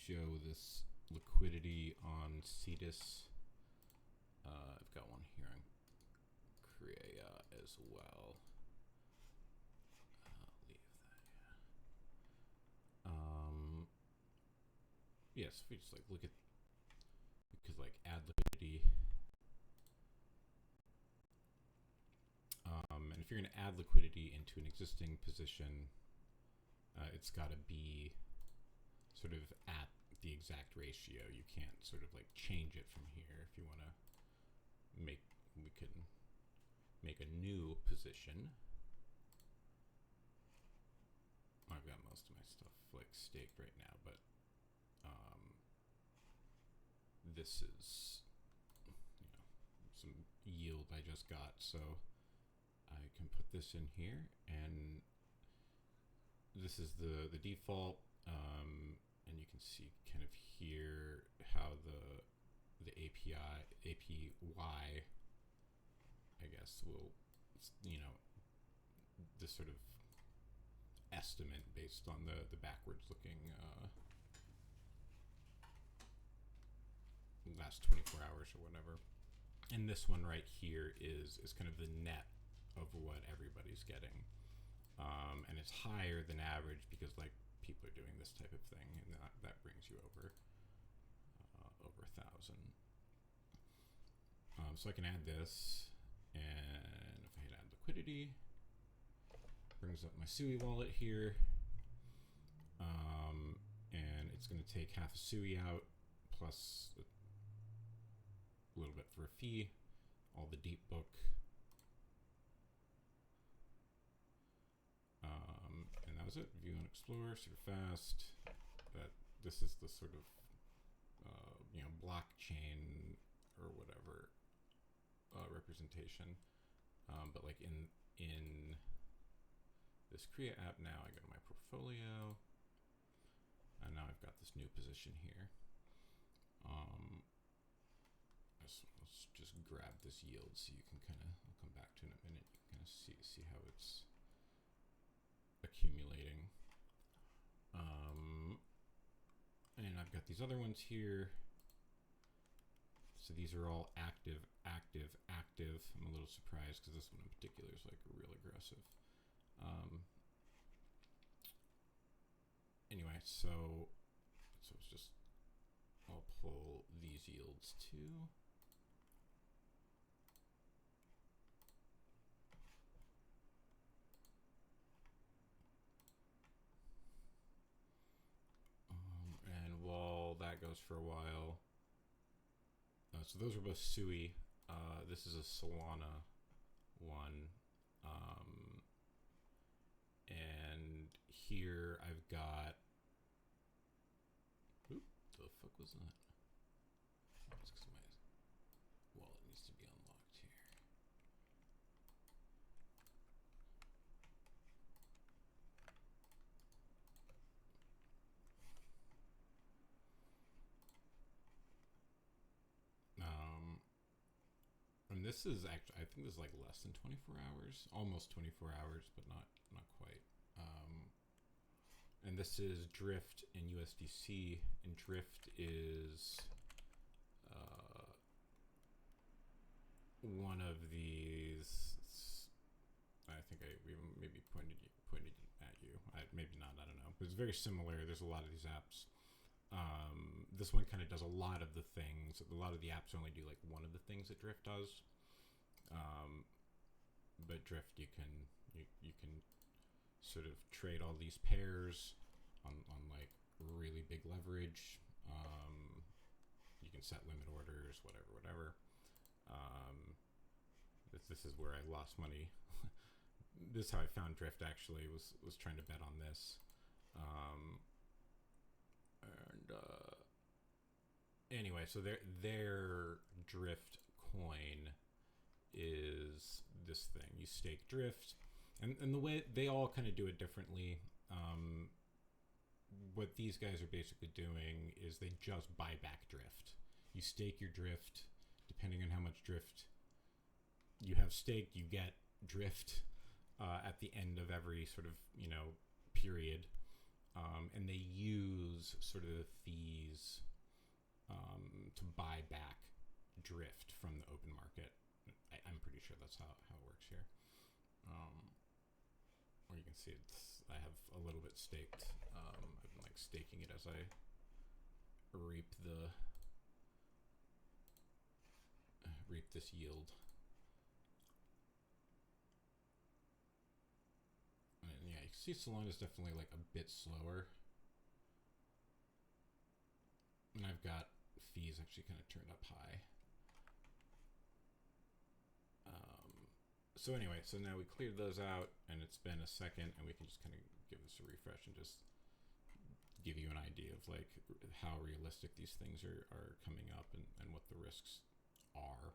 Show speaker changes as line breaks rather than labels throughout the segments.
show this liquidity on cetus. I've got one here on kriya as well. I'll leave that. Yes, if we just like look at, because like add liquidity. And if you're going to add liquidity into an existing position, it's got to be sort of at the exact ratio. You can't sort of like change it from here. If you want to we can make a new position. I've got most of my stuff like staked right now, but this is, some yield I just got, so I can put this in here, and this is the default, and you can see kind of here how the APY, I guess, will, this sort of estimate based on the backwards looking last 24 hours or whatever. And this one right here is kind of the net of what everybody's getting. And it's higher than average because like people are doing this type of thing, and that brings you over 1,000. So I can add this, and if I hit add liquidity, brings up my SUI wallet here, and it's going to take half a SUI out plus a little bit for a fee, all the deep book, and that was it. View and explore super fast. This is the sort of blockchain or whatever representation, but like in this Kriya app now, I go to my portfolio, and now I've got this new position here. Let's just grab this yield so you can kind of, I'll come back to it in a minute, you can kind of see how it's accumulating. And I've got these other ones here. So these are all active. I'm a little surprised because this one in particular is like real aggressive. Anyway, so it's just, I'll pull these yields too. And while that goes for a while, so those are both SUI. This is a Solana one. And here I've got, oop, the fuck was that? That's because my wallet needs to be unlocked here. And this is actually, I think this is like less than 24 hours, almost 24 hours, but not quite. And this is Drift in USDC, and Drift is one of these. I think we maybe pointed at you. Maybe not. I don't know. But it's very similar. There's a lot of these apps. This one kind of does a lot of the things. A lot of the apps only do like one of the things that Drift does. But Drift, you can sort of trade all these pairs on like really big leverage. You can set limit orders, whatever. This is where I lost money. This is how I found Drift, actually, was trying to bet on this. Anyway, so their Drift coin is this thing. You stake Drift, and the way they all kind of do it differently. What these guys are basically doing is they just buy back Drift. You stake your Drift, depending on how much Drift you have staked, you get Drift at the end of every sort of period. and they use sort of the fees to buy back drift from the open market. I'm pretty sure that's how it works here. Or you can see I have a little bit staked. I've been like staking it as I reap this yield. And yeah, you can see Solana is definitely like a bit slower. And I've got fees actually kind of turned up high. So anyway, so now we cleared those out, and it's been a second, and we can just kind of give this a refresh and just give you an idea of like how realistic these things are coming up and what the risks are.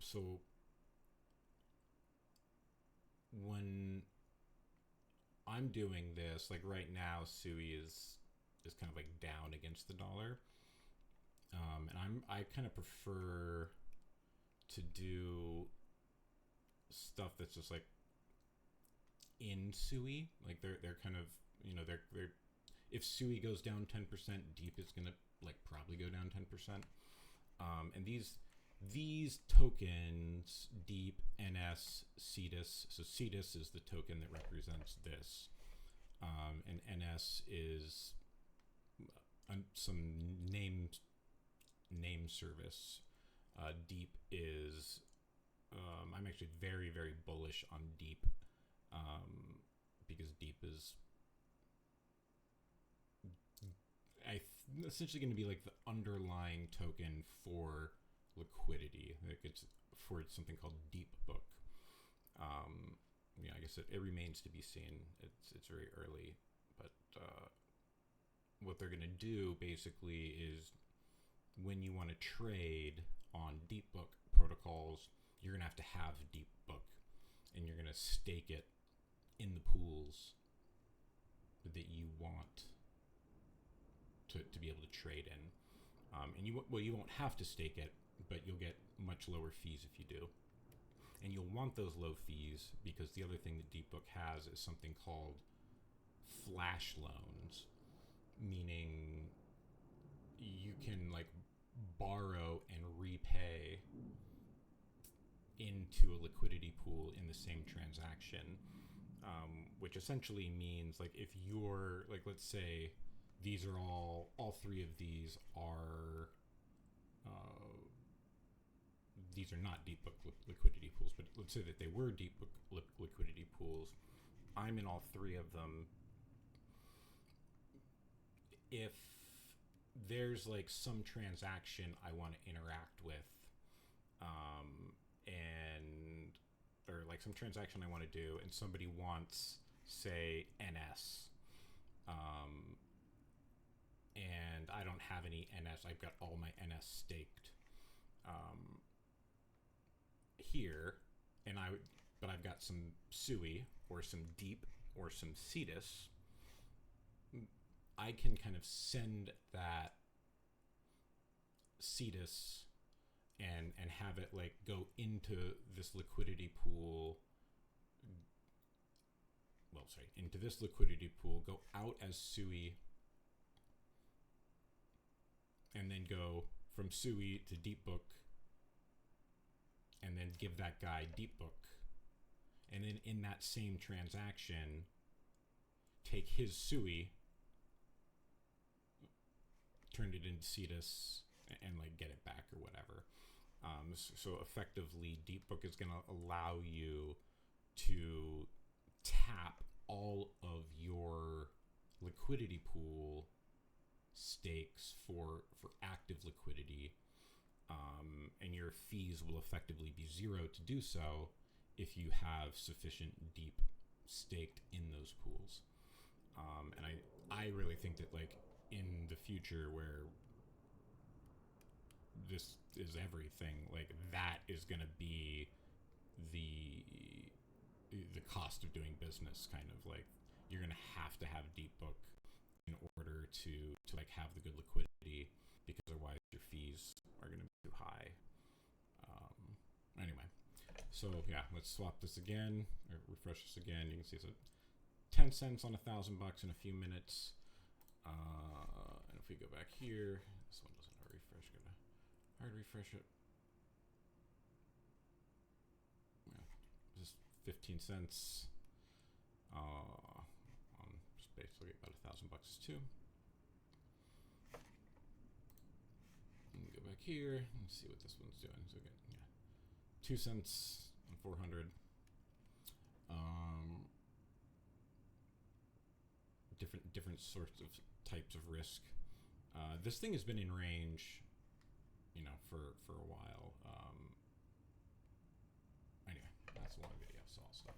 So when I'm doing this, like right now, Sui is kind of like down against the dollar, and I kind of prefer to do stuff that's just like in Sui. Like they're kind of, you know, they're if Sui goes down 10%, Deep is gonna like probably go down 10%. And these tokens, Deep, NS, cetus. So cetus is the token that represents this, and NS is some name service. Deep is I'm actually very, very bullish on Deep, because Deep is essentially going to be like the underlying token for liquidity. Like it's for something called Deep Book. Yeah, I guess it remains to be seen. It's very early, but what they're going to do basically is when you want to trade on Deep Book protocols, you're going to have Deep Book, and you're going to stake it in the pools that you want to be able to trade in. And you won't have to stake it, but you'll get much lower fees if you do. And you'll want those low fees because the other thing that Deep Book has is something called flash loans, meaning you can like borrow and repay into a liquidity pool in the same transaction, which essentially means like if you're like, let's say these are all three of these are not Deep Book liquidity pools, but let's say that they were Deep Book liquidity pools. I'm in all three of them. If there's like some transaction I want to interact with, or like some transaction I want to do, and somebody wants, say, NS, and I don't have any NS. I've got all my NS staked here, but I've got some Sui or some Deep or some cetus. I can kind of send that cetus and have it like go into this liquidity pool. Into this liquidity pool, go out as Sui, and then go from Sui to Deep Book, and then give that guy Deep Book, and then in that same transaction, take his Sui, turn it into cetus, and like get it back or whatever. So effectively, Deep Book is going to allow you to tap all of your liquidity pool stakes for active liquidity, and your fees will effectively be zero to do so if you have sufficient Deep staked in those pools. And I really think that like in the future where this is everything, like that is going to be the cost of doing business. Kind of like you're going to have Deep Book in order to like have the good liquidity, because otherwise your fees are going to be too high. Anyway, so yeah, let's swap this again or refresh this again. You can see it's 10 cents on $1,000 in a few minutes. And if we go back here, this one doesn't have a refresh. Gotta hard refresh it. Yeah, just 15 cents. On just basically about $1,000 too. And go back here and see what this one's doing. So again, yeah, 2 cents on 400. Different sorts of types of risk. This thing has been in range, you know, for a while. Anyway, that's a long video, so I'll stop.